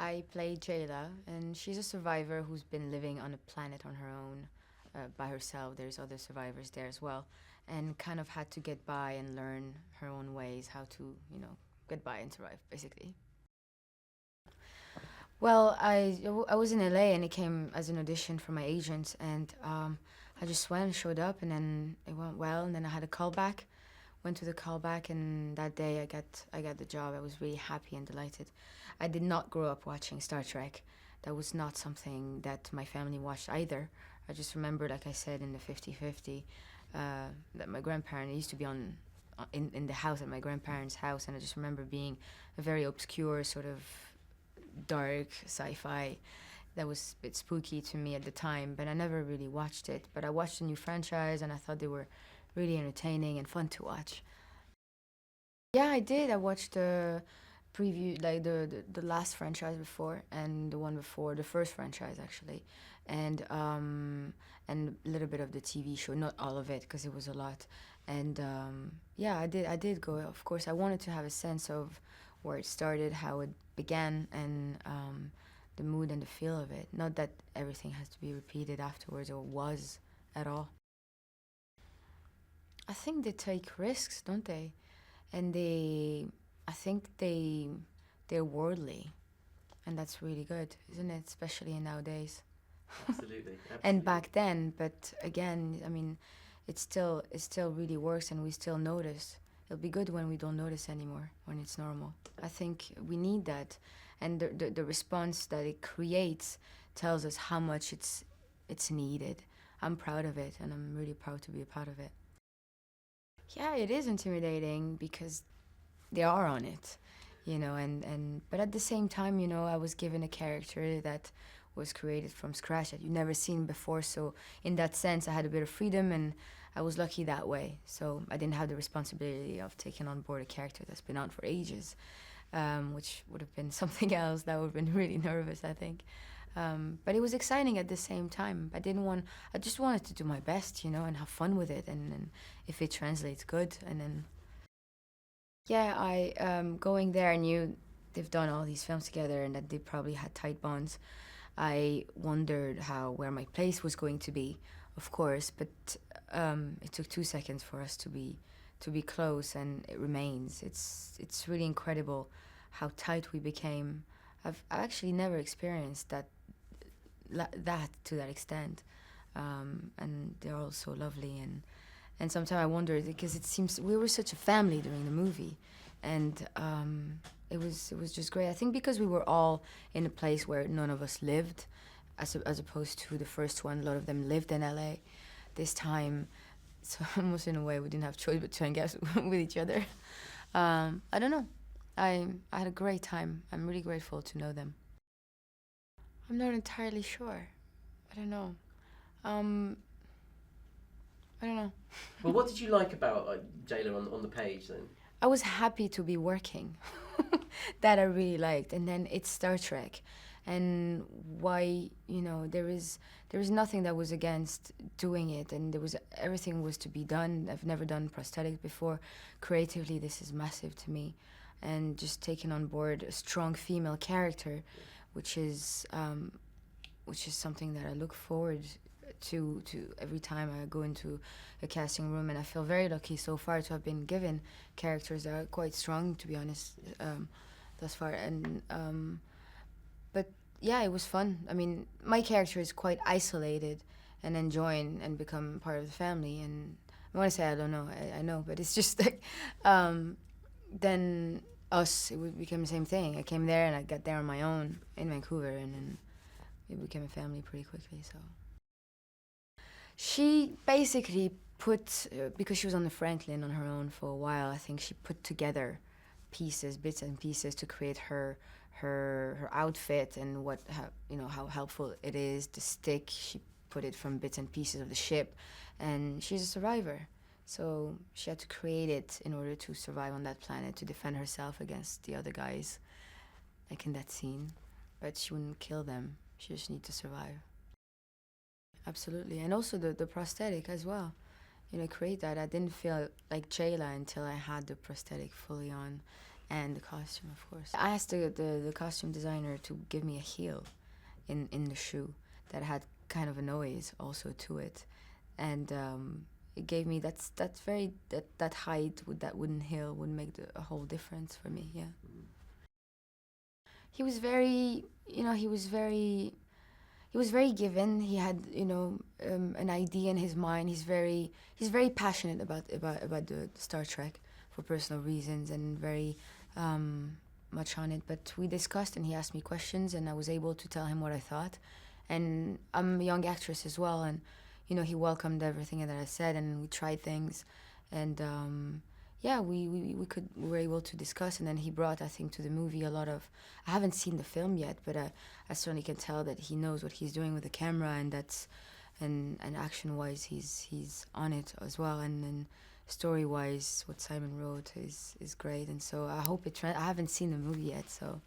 I play Jaylah, and she's a survivor who's been living on a planet on her own, by herself. There's other survivors there as well, and kind of had to get by and learn her own ways, how to, get by and survive, basically. Well, I was in LA and it came as an audition for my agent, and I just went, showed up, and then it went well, and then I had a callback. Went to the callback, and that day I got the job. I was really happy and delighted. I did not grow up watching Star Trek. That was not something that my family watched either. I just remember, like I said, in the 50-50, that my grandparents used to be on in the house at my grandparents' house, and I just remember being a very obscure sort of dark sci-fi that was a bit spooky to me at the time, but I never really watched it. But I watched the new franchise, and I thought they were really entertaining and fun to watch. Yeah, I did. I watched the preview, like the last franchise before, and the one before, the first franchise actually, and a little bit of the TV show, not all of it because it was a lot. And yeah, I did go. Of course, I wanted to have a sense of where it started, how it began, and the mood and the feel of it. Not that everything has to be repeated afterwards or was at all. I think they take risks, don't they? And I think they're worldly, and that's really good, isn't it? Especially in nowadays. Absolutely, And absolutely. back then, but again, I mean, it still really works, and we still notice. It'll be good when we don't notice anymore, when it's normal. I think we need that, and the response that it creates tells us how much it's needed. I'm proud of it, and I'm really proud to be a part of it. Yeah, it is intimidating because they are on it, and but at the same time, I was given a character that was created from scratch that you've never seen before. So in that sense, I had a bit of freedom, and I was lucky that way. So I didn't have the responsibility of taking on board a character that's been out for ages, which would have been something else that would have been really nervous, I think. But it was exciting at the same time. I just wanted to do my best, and have fun with it. And if it translates good, and then yeah, I going there, I knew they've done all these films together and that they probably had tight bonds. I wondered how where my place was going to be, of course, but it took 2 seconds for us to be close, and it remains. It's really incredible how tight we became. I actually never experienced that to that extent, and they're all so lovely, and sometimes I wonder because it seems we were such a family during the movie, and it was just great. I think because we were all in a place where none of us lived, as opposed to the first one, a lot of them lived in LA. This time, so almost in a way we didn't have choice but to hang out with each other. I don't know. I had a great time. I'm really grateful to know them. I'm not entirely sure. I don't know. Um, I don't know. Well, what did you like about Jaylah on the page then? I was happy to be working. That I really liked. And then it's Star Trek. And why, there is nothing that was against doing it, and everything was to be done. I've never done prosthetics before. Creatively, this is massive to me. And just taking on board a strong female character, which is something that I look forward to every time I go into a casting room, and I feel very lucky so far to have been given characters that are quite strong, to be honest, thus far. And but yeah, it was fun. I mean, my character is quite isolated, and then join and become part of the family. And when I say I don't know, I know, but it's just like then us, it would become the same thing. I came there and I got there on my own in Vancouver, and then we became a family pretty quickly. So she basically put, because she was on the Franklin on her own for a while, I think she put together bits and pieces to create her outfit, and how helpful it is. The stick, she put it from bits and pieces of the ship, and she's a survivor. So she had to create it in order to survive on that planet, to defend herself against the other guys, like in that scene. But she wouldn't kill them. She just need to survive. Absolutely, and also the prosthetic as well. Create that. I didn't feel like Jayla until I had the prosthetic fully on, and the costume, of course. I asked the costume designer to give me a heel in the shoe that had kind of a noise also to it, and it gave me that height with that wooden heel would make a whole difference for me. Yeah. He was very, he was very given. He had, an idea in his mind. He's very passionate about the Star Trek for personal reasons, and very much on it. But we discussed, and he asked me questions, and I was able to tell him what I thought. And I'm a young actress as well, and he welcomed everything that I said, and we tried things, and yeah, we were able to discuss, and then he brought, I think, to the movie a lot of. I haven't seen the film yet, but I certainly can tell that he knows what he's doing with the camera, and and action-wise, he's on it as well, and story-wise, what Simon wrote is great, and so I hope I haven't seen the movie yet, so